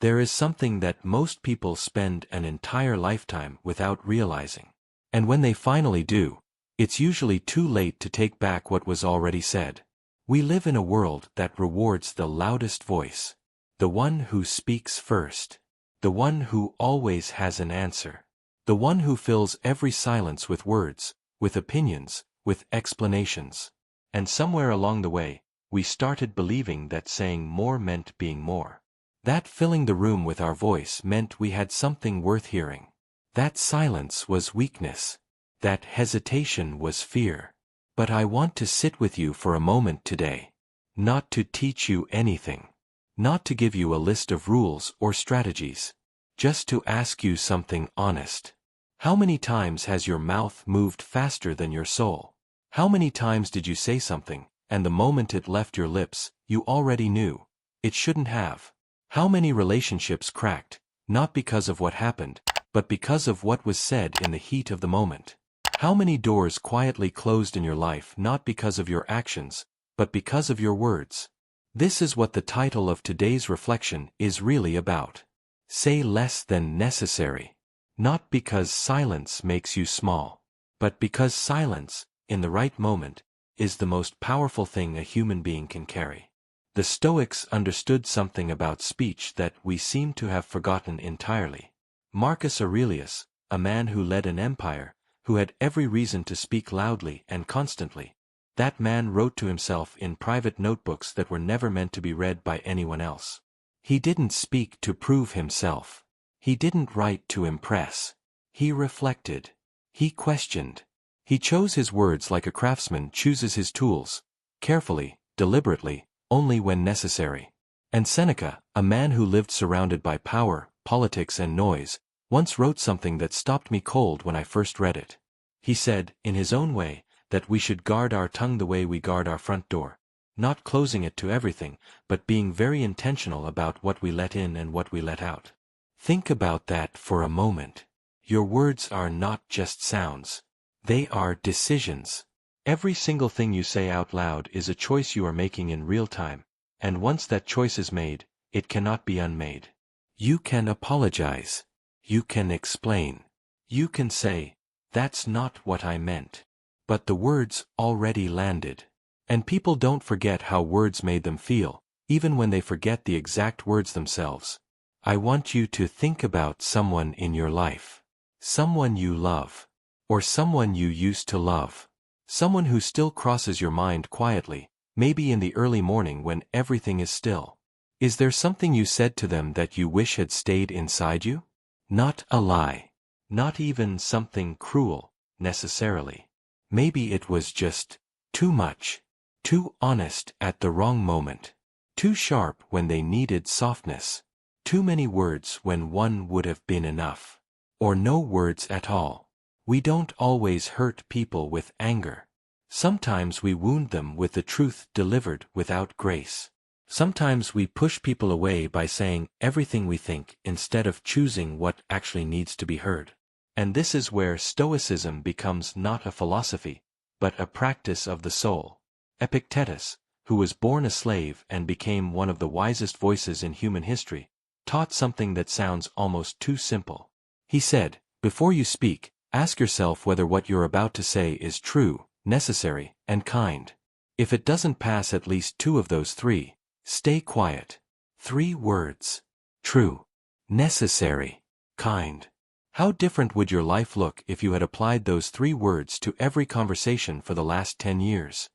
There is something that most people spend an entire lifetime without realizing. And when they finally do, it's usually too late to take back what was already said. We live in a world that rewards the loudest voice, the one who speaks first, the one who always has an answer, the one who fills every silence with words, with opinions, with explanations. And somewhere along the way, we started believing that saying more meant being more. That filling the room with our voice meant we had something worth hearing. That silence was weakness. That hesitation was fear. But I want to sit with you for a moment today. Not to teach you anything. Not to give you a list of rules or strategies. Just to ask you something honest. How many times has your mouth moved faster than your soul? How many times did you say something, and the moment it left your lips, you already knew it shouldn't have? How many relationships cracked, not because of what happened, but because of what was said in the heat of the moment? How many doors quietly closed in your life not because of your actions, but because of your words? This is what the title of today's reflection is really about. Say less than necessary. Not because silence makes you small, but because silence, in the right moment, is the most powerful thing a human being can carry. The Stoics understood something about speech that we seem to have forgotten entirely. Marcus Aurelius, a man who led an empire, who had every reason to speak loudly and constantly, that man wrote to himself in private notebooks that were never meant to be read by anyone else. He didn't speak to prove himself. He didn't write to impress. He reflected. He questioned. He chose his words like a craftsman chooses his tools, carefully, deliberately, only when necessary. And Seneca, a man who lived surrounded by power, politics and noise, once wrote something that stopped me cold when I first read it. He said, in his own way, that we should guard our tongue the way we guard our front door, not closing it to everything, but being very intentional about what we let in and what we let out. Think about that for a moment. Your words are not just sounds. They are decisions. Every single thing you say out loud is a choice you are making in real time, and once that choice is made, it cannot be unmade. You can apologize. You can explain. You can say, "That's not what I meant." But the words already landed. And people don't forget how words made them feel, even when they forget the exact words themselves. I want you to think about someone in your life. Someone you love. Or someone you used to love. Someone who still crosses your mind quietly, maybe in the early morning when everything is still. Is there something you said to them that you wish had stayed inside you? Not a lie. Not even something cruel, necessarily. Maybe it was just too much. Too honest at the wrong moment. Too sharp when they needed softness. Too many words when one would have been enough. Or no words at all. We don't always hurt people with anger. Sometimes we wound them with the truth delivered without grace. Sometimes we push people away by saying everything we think instead of choosing what actually needs to be heard. And this is where Stoicism becomes not a philosophy, but a practice of the soul. Epictetus, who was born a slave and became one of the wisest voices in human history, taught something that sounds almost too simple. He said, "Before you speak, ask yourself whether what you're about to say is true, necessary, and kind. If it doesn't pass at least two of those three, stay quiet." 3 words. True. Necessary. Kind. How different would your life look if you had applied those 3 words to every conversation for the last 10 years?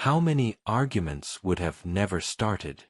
How many arguments would have never started?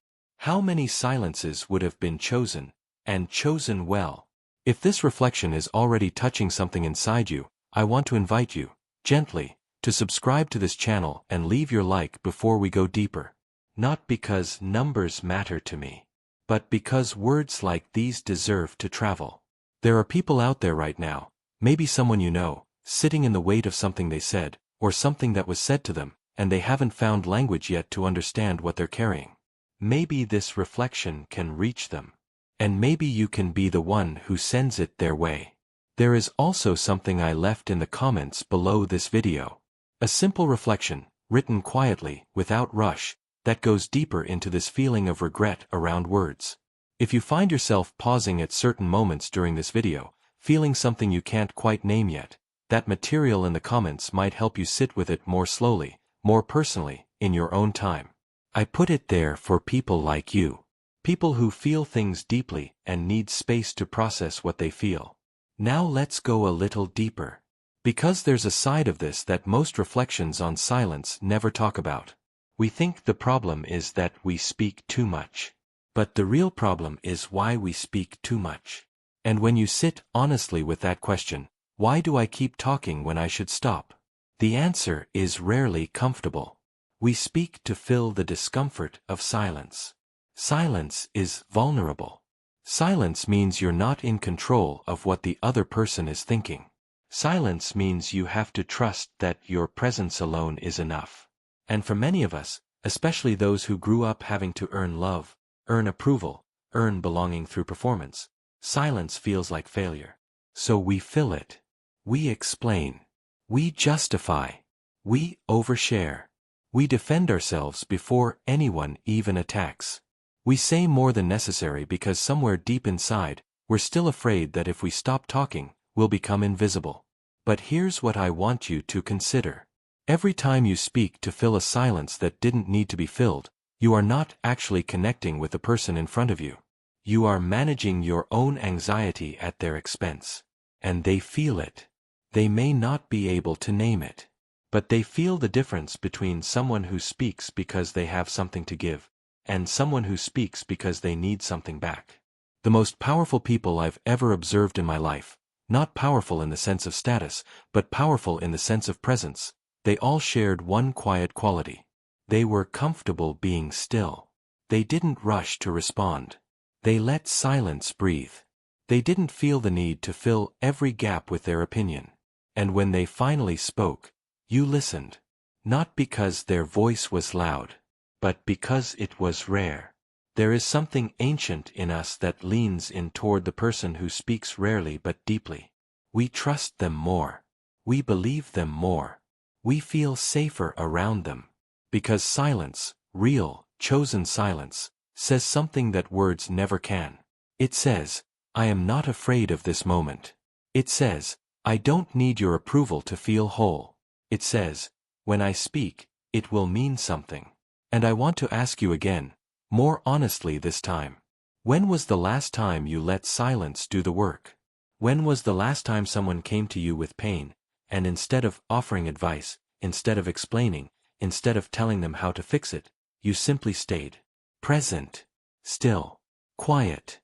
How many silences would have been chosen, and chosen well? If this reflection is already touching something inside you, I want to invite you, gently, to subscribe to this channel and leave your like before we go deeper. Not because numbers matter to me, but because words like these deserve to travel. There are people out there right now, maybe someone you know, sitting in the weight of something they said, or something that was said to them, and they haven't found language yet to understand what they're carrying. Maybe this reflection can reach them. And maybe you can be the one who sends it their way. There is also something I left in the comments below this video. A simple reflection, written quietly, without rush, that goes deeper into this feeling of regret around words. If you find yourself pausing at certain moments during this video, feeling something you can't quite name yet, that material in the comments might help you sit with it more slowly, more personally, in your own time. I put it there for people like you. People who feel things deeply and need space to process what they feel. Now let's go a little deeper. Because there's a side of this that most reflections on silence never talk about. We think the problem is that we speak too much. But the real problem is why we speak too much. And when you sit honestly with that question, why do I keep talking when I should stop? The answer is rarely comfortable. We speak to fill the discomfort of silence. Silence is vulnerable. Silence means you're not in control of what the other person is thinking. Silence means you have to trust that your presence alone is enough. And for many of us, especially those who grew up having to earn love, earn approval, earn belonging through performance, silence feels like failure. So we fill it. We explain. We justify. We overshare. We defend ourselves before anyone even attacks. We say more than necessary because somewhere deep inside, we're still afraid that if we stop talking, we'll become invisible. But here's what I want you to consider. Every time you speak to fill a silence that didn't need to be filled, you are not actually connecting with the person in front of you. You are managing your own anxiety at their expense. And they feel it. They may not be able to name it. But they feel the difference between someone who speaks because they have something to give, and someone who speaks because they need something back. The most powerful people I've ever observed in my life, not powerful in the sense of status, but powerful in the sense of presence, they all shared one quiet quality. They were comfortable being still. They didn't rush to respond. They let silence breathe. They didn't feel the need to fill every gap with their opinion. And when they finally spoke, you listened. Not because their voice was loud, but because it was rare. There is something ancient in us that leans in toward the person who speaks rarely but deeply. We trust them more. We believe them more. We feel safer around them. Because silence, real, chosen silence, says something that words never can. It says, I am not afraid of this moment. It says, I don't need your approval to feel whole. It says, when I speak, it will mean something. And I want to ask you again, more honestly this time. When was the last time you let silence do the work? When was the last time someone came to you with pain, and instead of offering advice, instead of explaining, instead of telling them how to fix it, you simply stayed present, still, quiet?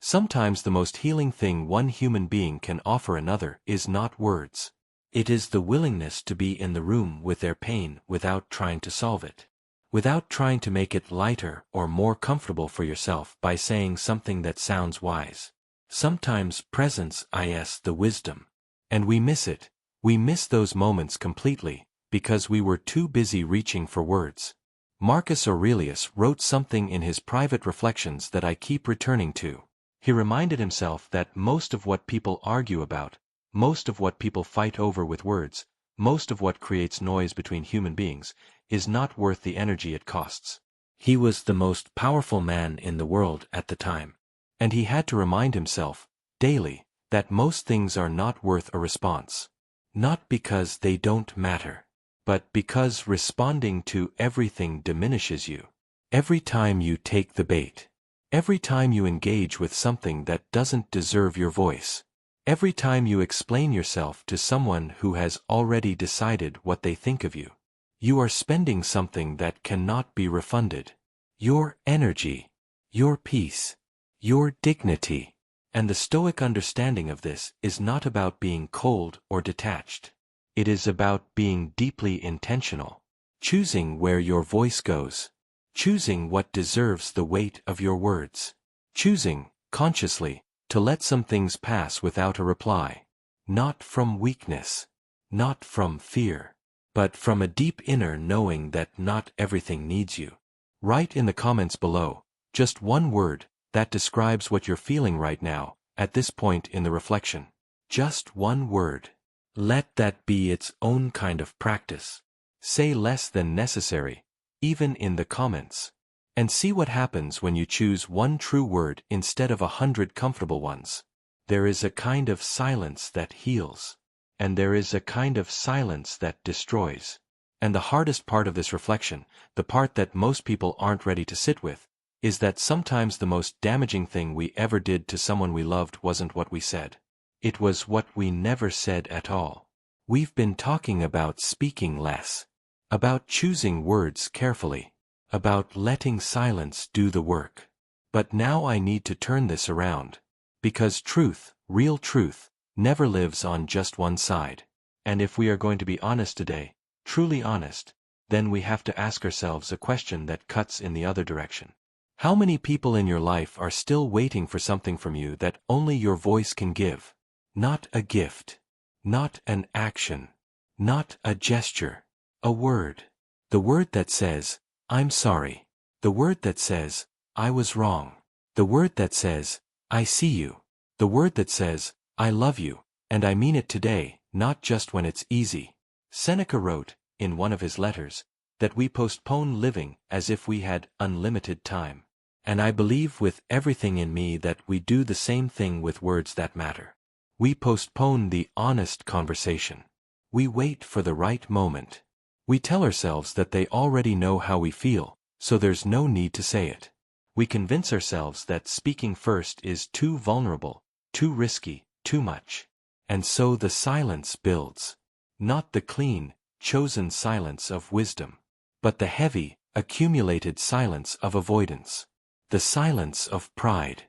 Sometimes the most healing thing one human being can offer another is not words. It is the willingness to be in the room with their pain without trying to solve it. Without trying to make it lighter or more comfortable for yourself by saying something that sounds wise. Sometimes presence is the wisdom. And we miss it. We miss those moments completely, because we were too busy reaching for words. Marcus Aurelius wrote something in his private reflections that I keep returning to. He reminded himself that most of what people argue about, most of what people fight over with words, most of what creates noise between human beings, is not worth the energy it costs. He was the most powerful man in the world at the time. And he had to remind himself, daily, that most things are not worth a response. Not because they don't matter, but because responding to everything diminishes you. Every time you take the bait. Every time you engage with something that doesn't deserve your voice. Every time you explain yourself to someone who has already decided what they think of you. You are spending something that cannot be refunded. Your energy. Your peace. Your dignity. And the Stoic understanding of this is not about being cold or detached. It is about being deeply intentional. Choosing where your voice goes. Choosing what deserves the weight of your words. Choosing, consciously, to let some things pass without a reply. Not from weakness. Not from fear. But from a deep inner knowing that not everything needs you. Write in the comments below, just one word, that describes what you're feeling right now, at this point in the reflection. Just one word. Let that be its own kind of practice. Say less than necessary, even in the comments. And see what happens when you choose one true word instead of 100 comfortable ones. There is a kind of silence that heals. And there is a kind of silence that destroys. And the hardest part of this reflection, the part that most people aren't ready to sit with, is that sometimes the most damaging thing we ever did to someone we loved wasn't what we said. It was what we never said at all. We've been talking about speaking less, about choosing words carefully, about letting silence do the work. But now I need to turn this around. Because truth, real truth, never lives on just one side. And if we are going to be honest today, truly honest, then we have to ask ourselves a question that cuts in the other direction. How many people in your life are still waiting for something from you that only your voice can give? Not a gift. Not an action. Not a gesture. A word. The word that says, I'm sorry. The word that says, I was wrong. The word that says, I see you. The word that says, I love you, and I mean it today, not just when it's easy. Seneca wrote, in one of his letters, that we postpone living as if we had unlimited time. And I believe with everything in me that we do the same thing with words that matter. We postpone the honest conversation. We wait for the right moment. We tell ourselves that they already know how we feel, so there's no need to say it. We convince ourselves that speaking first is too vulnerable, too risky, too much. And so the silence builds. Not the clean, chosen silence of wisdom, but the heavy, accumulated silence of avoidance. The silence of pride.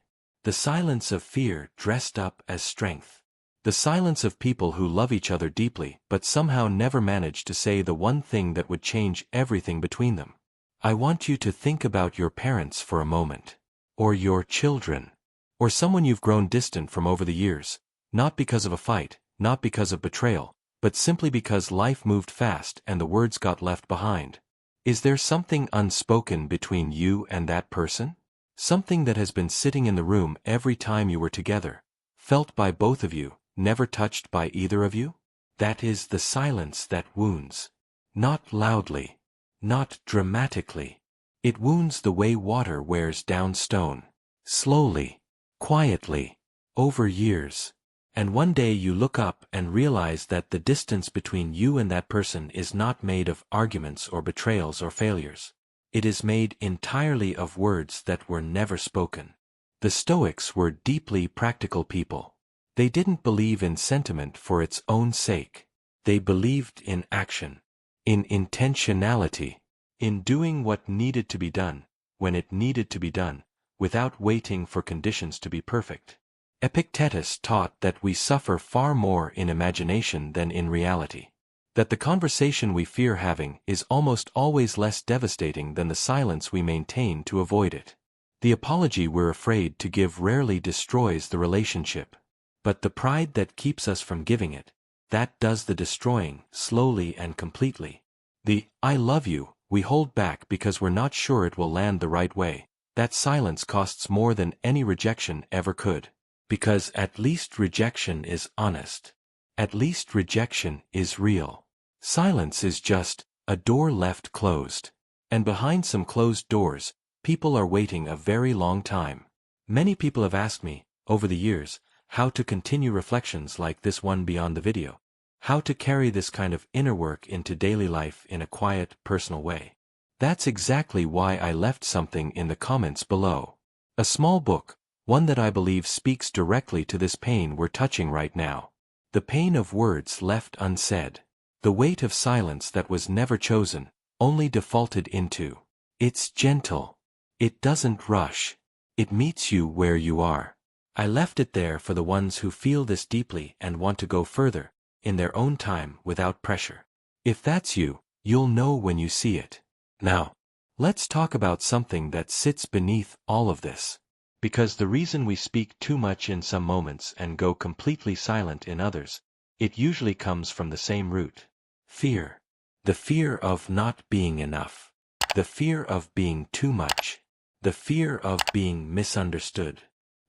The silence of fear dressed up as strength. The silence of people who love each other deeply but somehow never manage to say the one thing that would change everything between them. I want you to think about your parents for a moment. Or your children. Or someone you've grown distant from over the years, not because of a fight, not because of betrayal, but simply because life moved fast and the words got left behind. Is there something unspoken between you and that person? Something that has been sitting in the room every time you were together, felt by both of you, never touched by either of you? That is the silence that wounds. Not loudly. Not dramatically. It wounds the way water wears down stone. Slowly. Quietly. Over years. And one day you look up and realize that the distance between you and that person is not made of arguments or betrayals or failures. It is made entirely of words that were never spoken. The Stoics were deeply practical people. They didn't believe in sentiment for its own sake. They believed in action. In intentionality. In doing what needed to be done, when it needed to be done, without waiting for conditions to be perfect. Epictetus taught that we suffer far more in imagination than in reality. That the conversation we fear having is almost always less devastating than the silence we maintain to avoid it. The apology we're afraid to give rarely destroys the relationship. But the pride that keeps us from giving it, that does the destroying, slowly and completely. The I love you we hold back because we're not sure it will land the right way. That silence costs more than any rejection ever could. Because at least rejection is honest. At least rejection is real. Silence is just a door left closed. And behind some closed doors, people are waiting a very long time. Many people have asked me, over the years, how to continue reflections like this one beyond the video. How to carry this kind of inner work into daily life in a quiet, personal way. That's exactly why I left something in the comments below. A small book, one that I believe speaks directly to this pain we're touching right now. The pain of words left unsaid. The weight of silence that was never chosen, only defaulted into. It's gentle. It doesn't rush. It meets you where you are. I left it there for the ones who feel this deeply and want to go further, in their own time without pressure. If that's you, you'll know when you see it. Now, let's talk about something that sits beneath all of this. Because the reason we speak too much in some moments and go completely silent in others, it usually comes from the same root. Fear. The fear of not being enough. The fear of being too much. The fear of being misunderstood.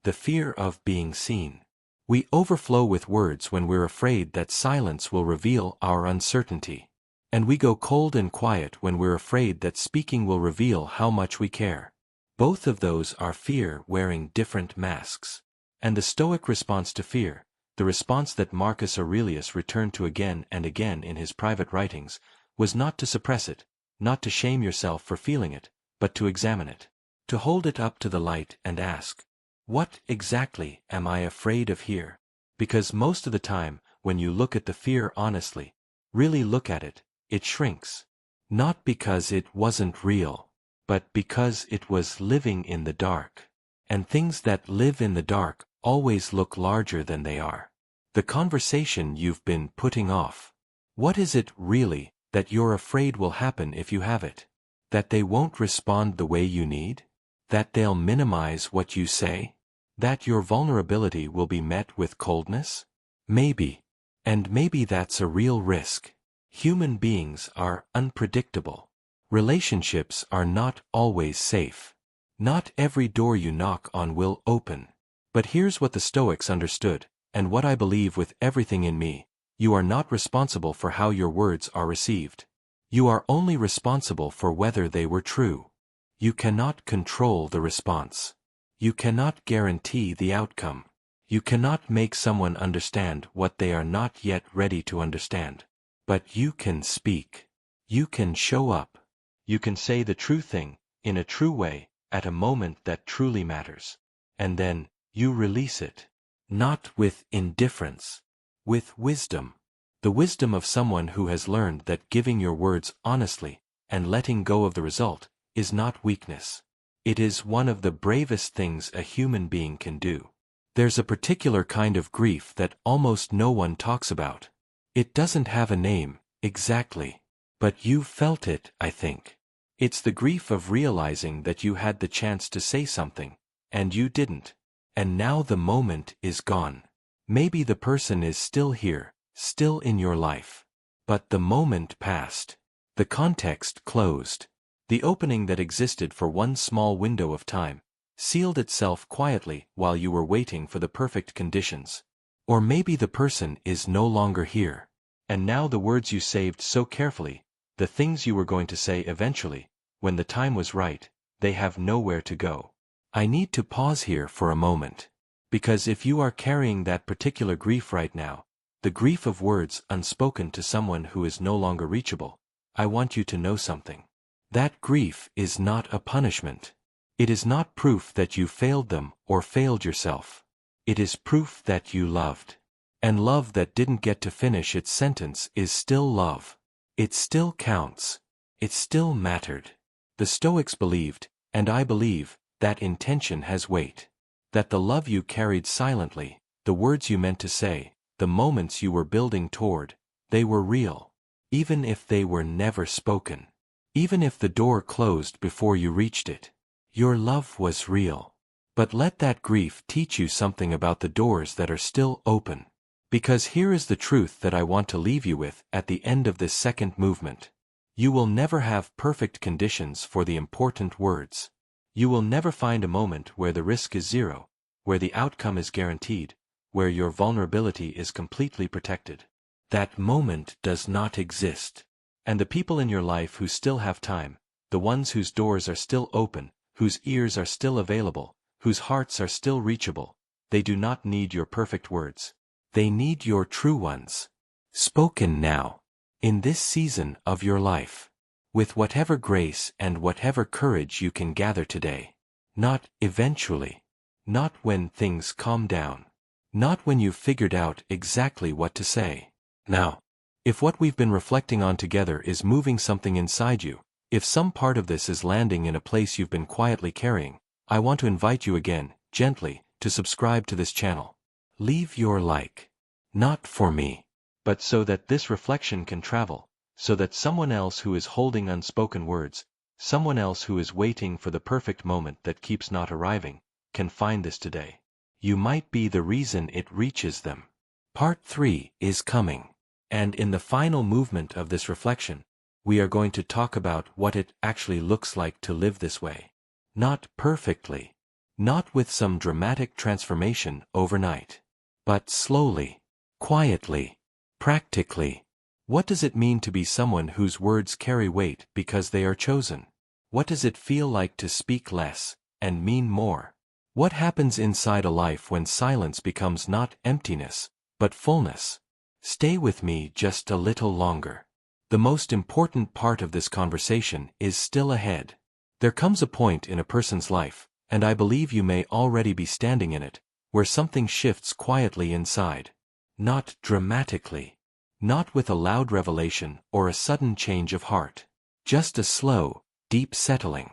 The fear of being seen. We overflow with words when we're afraid that silence will reveal our uncertainty. And we go cold and quiet when we're afraid that speaking will reveal how much we care. Both of those are fear wearing different masks. And the Stoic response to fear, the response that Marcus Aurelius returned to again and again in his private writings, was not to suppress it, not to shame yourself for feeling it, but to examine it, to hold it up to the light and ask, what exactly am I afraid of here? Because most of the time, when you look at the fear honestly, really look at it, it shrinks. Not because it wasn't real, but because it was living in the dark. And things that live in the dark always look larger than they are. The conversation you've been putting off. What is it really that you're afraid will happen if you have it? That they won't respond the way you need? That they'll minimize what you say? That your vulnerability will be met with coldness? Maybe. And maybe that's a real risk. Human beings are unpredictable. Relationships are not always safe. Not every door you knock on will open. But here's what the Stoics understood, and what I believe with everything in me: you are not responsible for how your words are received. You are only responsible for whether they were true. You cannot control the response. You cannot guarantee the outcome. You cannot make someone understand what they are not yet ready to understand. But you can speak. You can show up. You can say the true thing, in a true way, at a moment that truly matters. And then, you release it. Not with indifference. With wisdom. The wisdom of someone who has learned that giving your words honestly, and letting go of the result, is not weakness. It is one of the bravest things a human being can do. There's a particular kind of grief that almost no one talks about. It doesn't have a name, exactly. But you felt it, I think. It's the grief of realizing that you had the chance to say something, and you didn't. And now the moment is gone. Maybe the person is still here, still in your life. But the moment passed. The context closed. The opening that existed for one small window of time sealed itself quietly while you were waiting for the perfect conditions. Or maybe the person is no longer here. And now the words you saved so carefully, the things you were going to say eventually, when the time was right, they have nowhere to go. I need to pause here for a moment. Because if you are carrying that particular grief right now, the grief of words unspoken to someone who is no longer reachable, I want you to know something. That grief is not a punishment. It is not proof that you failed them or failed yourself. It is proof that you loved. And love that didn't get to finish its sentence is still love. It still counts. It still mattered. The Stoics believed, and I believe, that intention has weight. That the love you carried silently, the words you meant to say, the moments you were building toward, they were real. Even if they were never spoken. Even if the door closed before you reached it. Your love was real. But let that grief teach you something about the doors that are still open. Because here is the truth that I want to leave you with at the end of this second movement. You will never have perfect conditions for the important words. You will never find a moment where the risk is zero, where the outcome is guaranteed, where your vulnerability is completely protected. That moment does not exist. And the people in your life who still have time, the ones whose doors are still open, whose ears are still available, whose hearts are still reachable, they do not need your perfect words. They need your true ones. Spoken now. In this season of your life. With whatever grace and whatever courage you can gather today. Not eventually. Not when things calm down. Not when you've figured out exactly what to say. Now. If what we've been reflecting on together is moving something inside you, if some part of this is landing in a place you've been quietly carrying, I want to invite you again, gently, to subscribe to this channel. Leave your like. Not for me, but so that this reflection can travel, so that someone else who is holding unspoken words, someone else who is waiting for the perfect moment that keeps not arriving, can find this today. You might be the reason it reaches them. Part 3 is coming. And in the final movement of this reflection, we are going to talk about what it actually looks like to live this way. Not perfectly. Not with some dramatic transformation overnight. But slowly. Quietly. Practically. What does it mean to be someone whose words carry weight because they are chosen? What does it feel like to speak less and mean more? What happens inside a life when silence becomes not emptiness, but fullness? Stay with me just a little longer. The most important part of this conversation is still ahead. There comes a point in a person's life, and I believe you may already be standing in it, where something shifts quietly inside. Not dramatically. Not with a loud revelation or a sudden change of heart. Just a slow, deep settling.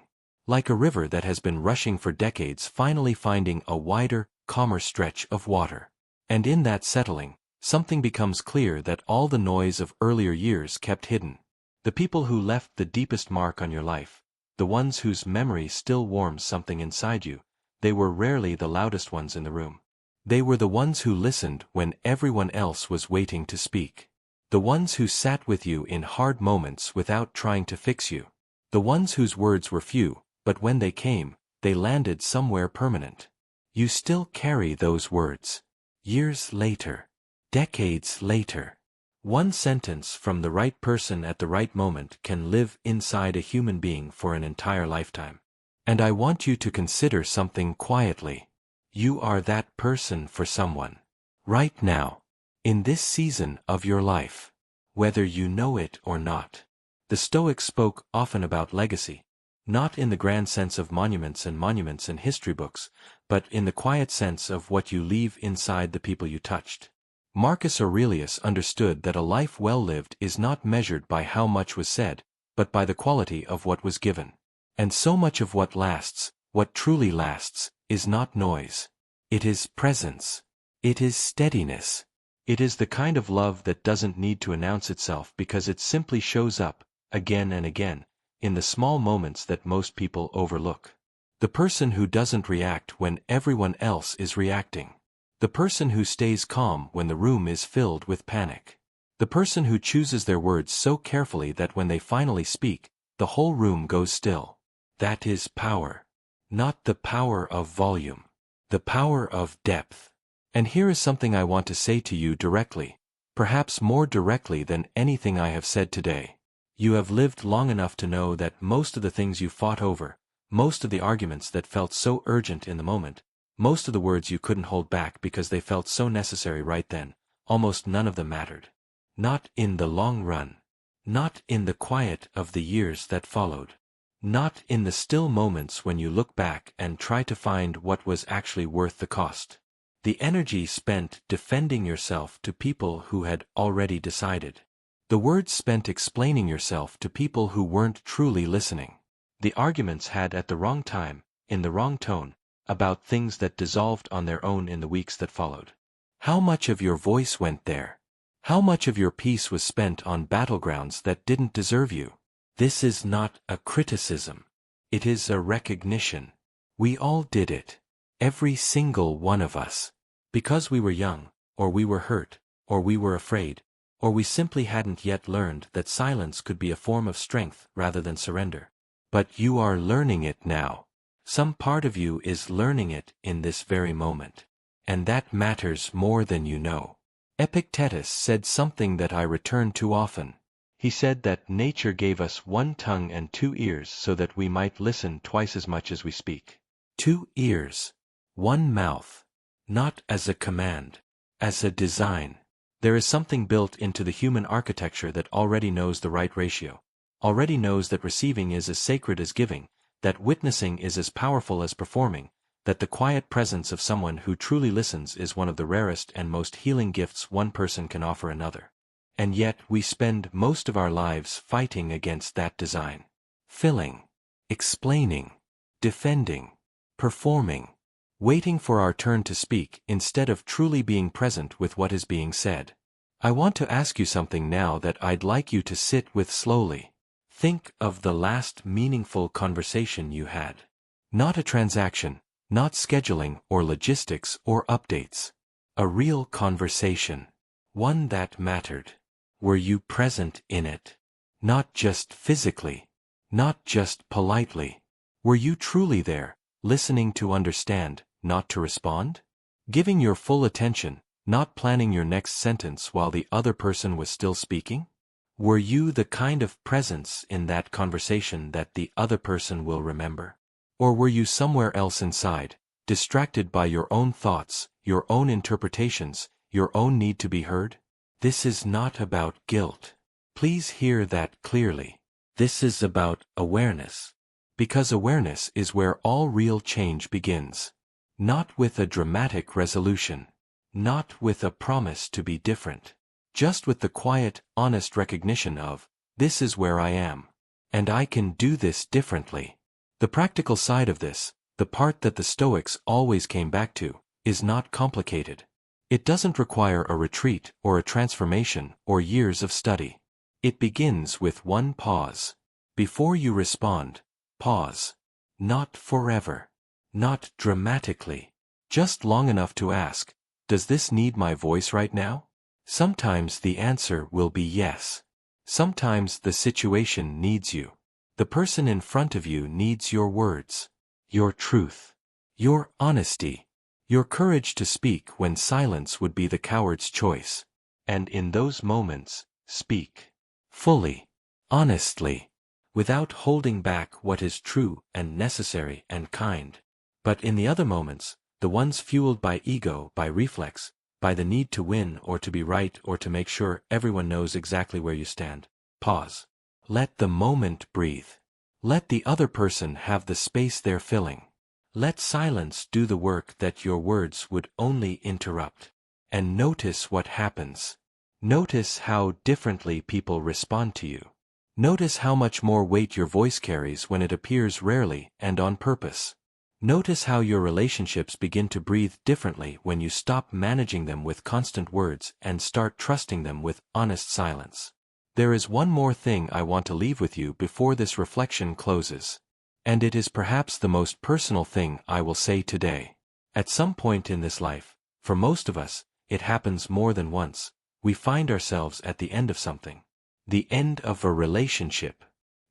Like a river that has been rushing for decades finally finding a wider, calmer stretch of water. And in that settling, something becomes clear that all the noise of earlier years kept hidden. The people who left the deepest mark on your life, the ones whose memory still warms something inside you, they were rarely the loudest ones in the room. They were the ones who listened when everyone else was waiting to speak. The ones who sat with you in hard moments without trying to fix you. The ones whose words were few, but when they came, they landed somewhere permanent. You still carry those words. Years later. Decades later. One sentence from the right person at the right moment can live inside a human being for an entire lifetime. And I want you to consider something quietly. You are that person for someone. Right now. In this season of your life. Whether you know it or not. The Stoics spoke often about legacy. Not in the grand sense of monuments and history books, but in the quiet sense of what you leave inside the people you touched. Marcus Aurelius understood that a life well lived is not measured by how much was said, but by the quality of what was given. And so much of what lasts, what truly lasts, is not noise. It is presence. It is steadiness. It is the kind of love that doesn't need to announce itself because it simply shows up, again and again, in the small moments that most people overlook. The person who doesn't react when everyone else is reacting. The person who stays calm when the room is filled with panic. The person who chooses their words so carefully that when they finally speak, the whole room goes still. That is power. Not the power of volume. The power of depth. And here is something I want to say to you directly, perhaps more directly than anything I have said today. You have lived long enough to know that most of the things you fought over, most of the arguments that felt so urgent in the moment, most of the words you couldn't hold back because they felt so necessary right then, almost none of them mattered. Not in the long run. Not in the quiet of the years that followed. Not in the still moments when you look back and try to find what was actually worth the cost. The energy spent defending yourself to people who had already decided. The words spent explaining yourself to people who weren't truly listening. The arguments had at the wrong time, in the wrong tone, about things that dissolved on their own in the weeks that followed. How much of your voice went there? How much of your peace was spent on battlegrounds that didn't deserve you? This is not a criticism. It is a recognition. We all did it. Every single one of us. Because we were young, or we were hurt, or we were afraid, or we simply hadn't yet learned that silence could be a form of strength rather than surrender. But you are learning it now. Some part of you is learning it in this very moment. And that matters more than you know. Epictetus said something that I return to often. He said that nature gave us one tongue and 2 ears so that we might listen twice as much as we speak. 2 ears. 1 mouth. Not as a command. As a design. There is something built into the human architecture that already knows the right ratio. Already knows that receiving is as sacred as giving, that witnessing is as powerful as performing, that the quiet presence of someone who truly listens is one of the rarest and most healing gifts one person can offer another. And yet we spend most of our lives fighting against that design. Filling. Explaining. Defending. Performing. Waiting for our turn to speak instead of truly being present with what is being said. I want to ask you something now that I'd like you to sit with slowly. Think of the last meaningful conversation you had. Not a transaction, not scheduling or logistics or updates. A real conversation. One that mattered. Were you present in it? Not just physically. Not just politely. Were you truly there, listening to understand, not to respond? Giving your full attention, not planning your next sentence while the other person was still speaking? Were you the kind of presence in that conversation that the other person will remember? Or were you somewhere else inside, distracted by your own thoughts, your own interpretations, your own need to be heard? This is not about guilt. Please hear that clearly. This is about awareness. Because awareness is where all real change begins. Not with a dramatic resolution. Not with a promise to be different. Just with the quiet, honest recognition of, this is where I am. And I can do this differently. The practical side of this, the part that the Stoics always came back to, is not complicated. It doesn't require a retreat or a transformation or years of study. It begins with one pause. Before you respond, pause. Not forever. Not dramatically. Just long enough to ask, does this need my voice right now? Sometimes the answer will be yes. Sometimes the situation needs you. The person in front of you needs your words, your truth, your honesty, your courage to speak when silence would be the coward's choice. And in those moments, speak. Fully. Honestly. Without holding back what is true and necessary and kind. But in the other moments, the ones fueled by ego, by reflex, by the need to win or to be right or to make sure everyone knows exactly where you stand, pause. Let the moment breathe. Let the other person have the space they're filling. Let silence do the work that your words would only interrupt. And notice what happens. Notice how differently people respond to you. Notice how much more weight your voice carries when it appears rarely and on purpose. Notice how your relationships begin to breathe differently when you stop managing them with constant words and start trusting them with honest silence. There is one more thing I want to leave with you before this reflection closes. And it is perhaps the most personal thing I will say today. At some point in this life, for most of us, it happens more than once, we find ourselves at the end of something. The end of a relationship.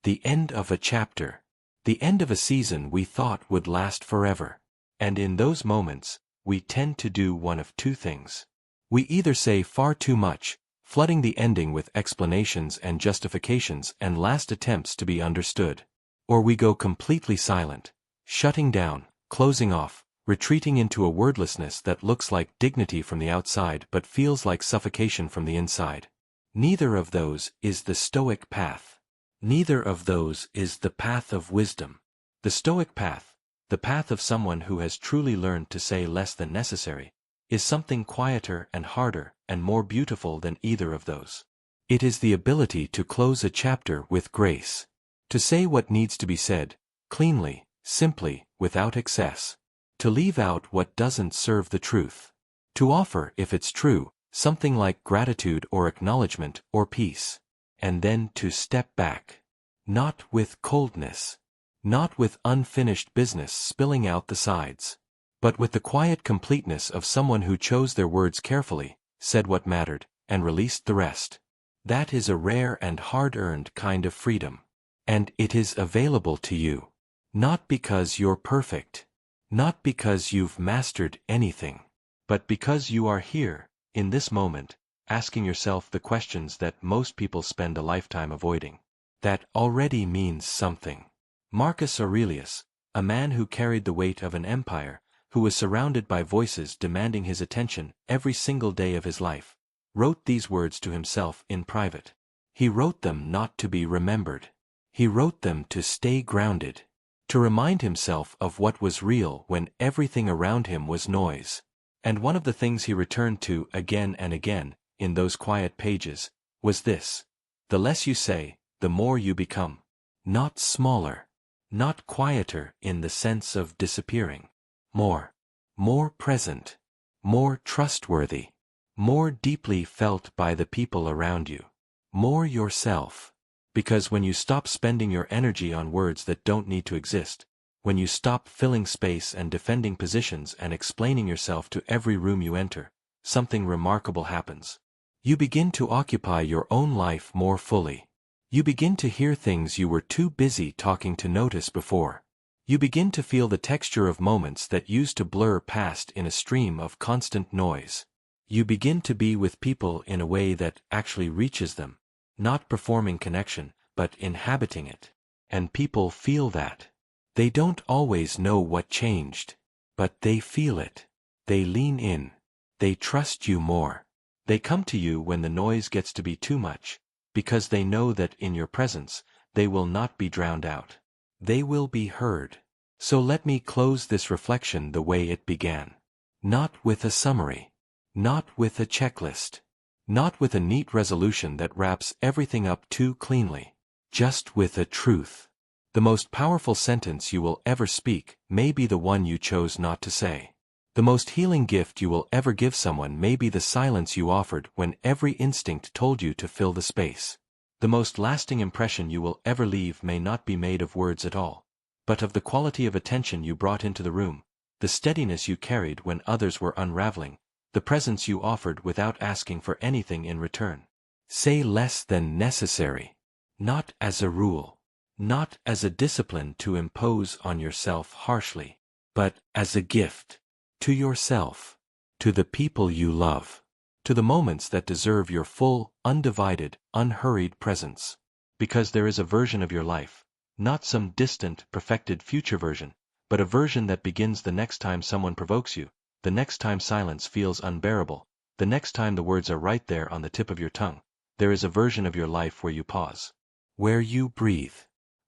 The end of a chapter. The end of a season we thought would last forever. And in those moments, we tend to do one of two things. We either say far too much, flooding the ending with explanations and justifications and last attempts to be understood. Or we go completely silent, shutting down, closing off, retreating into a wordlessness that looks like dignity from the outside but feels like suffocation from the inside. Neither of those is the Stoic path. Neither of those is the path of wisdom. The Stoic path, the path of someone who has truly learned to say less than necessary, is something quieter and harder and more beautiful than either of those. It is the ability to close a chapter with grace. To say what needs to be said, cleanly, simply, without excess. To leave out what doesn't serve the truth. To offer, if it's true, something like gratitude or acknowledgement or peace. And then to step back. Not with coldness. Not with unfinished business spilling out the sides. But with the quiet completeness of someone who chose their words carefully, said what mattered, and released the rest. That is a rare and hard-earned kind of freedom. And it is available to you. Not because you're perfect. Not because you've mastered anything. But because you are here, in this moment, asking yourself the questions that most people spend a lifetime avoiding. That already means something. Marcus Aurelius, a man who carried the weight of an empire, who was surrounded by voices demanding his attention every single day of his life, wrote these words to himself in private. He wrote them not to be remembered. He wrote them to stay grounded. To remind himself of what was real when everything around him was noise. And one of the things he returned to again and again, in those quiet pages, was this: the less you say, the more you become. Not smaller. Not quieter in the sense of disappearing. More. More present. More trustworthy. More deeply felt by the people around you. More yourself. Because when you stop spending your energy on words that don't need to exist, when you stop filling space and defending positions and explaining yourself to every room you enter, something remarkable happens. You begin to occupy your own life more fully. You begin to hear things you were too busy talking to notice before. You begin to feel the texture of moments that used to blur past in a stream of constant noise. You begin to be with people in a way that actually reaches them, not performing connection, but inhabiting it. And people feel that. They don't always know what changed, but they feel it. They lean in. They trust you more. They come to you when the noise gets to be too much, because they know that in your presence, they will not be drowned out. They will be heard. So let me close this reflection the way it began. Not with a summary. Not with a checklist. Not with a neat resolution that wraps everything up too cleanly. Just with a truth. The most powerful sentence you will ever speak may be the one you chose not to say. The most healing gift you will ever give someone may be the silence you offered when every instinct told you to fill the space. The most lasting impression you will ever leave may not be made of words at all, but of the quality of attention you brought into the room, the steadiness you carried when others were unraveling, the presence you offered without asking for anything in return. Say less than necessary. Not as a rule. Not as a discipline to impose on yourself harshly, but as a gift. To yourself. To the people you love. To the moments that deserve your full, undivided, unhurried presence. Because there is a version of your life, not some distant, perfected future version, but a version that begins the next time someone provokes you, the next time silence feels unbearable, the next time the words are right there on the tip of your tongue. There is a version of your life where you pause. Where you breathe.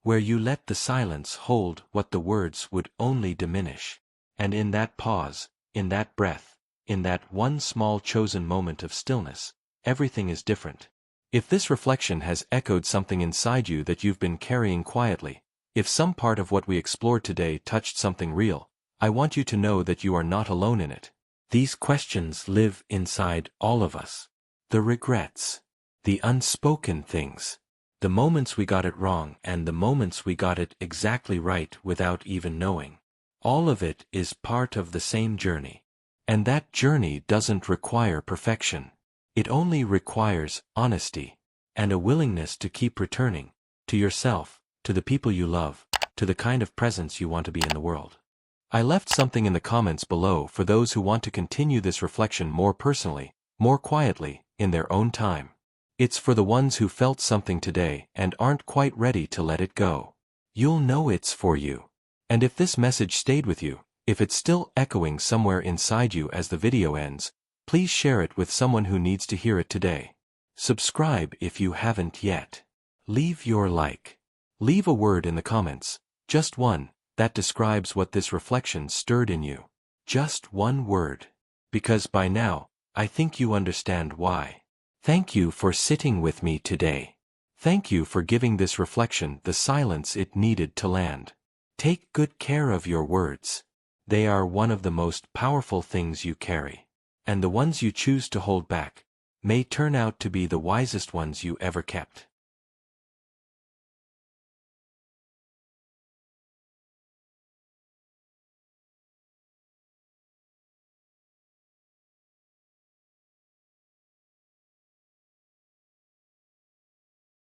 Where you let the silence hold what the words would only diminish. And in that pause, in that breath, in that one small chosen moment of stillness, everything is different. If this reflection has echoed something inside you that you've been carrying quietly, if some part of what we explored today touched something real, I want you to know that you are not alone in it. These questions live inside all of us. The regrets. The unspoken things. The moments we got it wrong and the moments we got it exactly right without even knowing. All of it is part of the same journey. And that journey doesn't require perfection. It only requires honesty and a willingness to keep returning to yourself, to the people you love, to the kind of presence you want to be in the world. I left something in the comments below for those who want to continue this reflection more personally, more quietly, in their own time. It's for the ones who felt something today and aren't quite ready to let it go. You'll know it's for you. And if this message stayed with you, if it's still echoing somewhere inside you as the video ends, please share it with someone who needs to hear it today. Subscribe if you haven't yet. Leave your like. Leave a word in the comments, just one, that describes what this reflection stirred in you. Just one word. Because by now, I think you understand why. Thank you for sitting with me today. Thank you for giving this reflection the silence it needed to land. Take good care of your words. They are one of the most powerful things you carry. And the ones you choose to hold back may turn out to be the wisest ones you ever kept.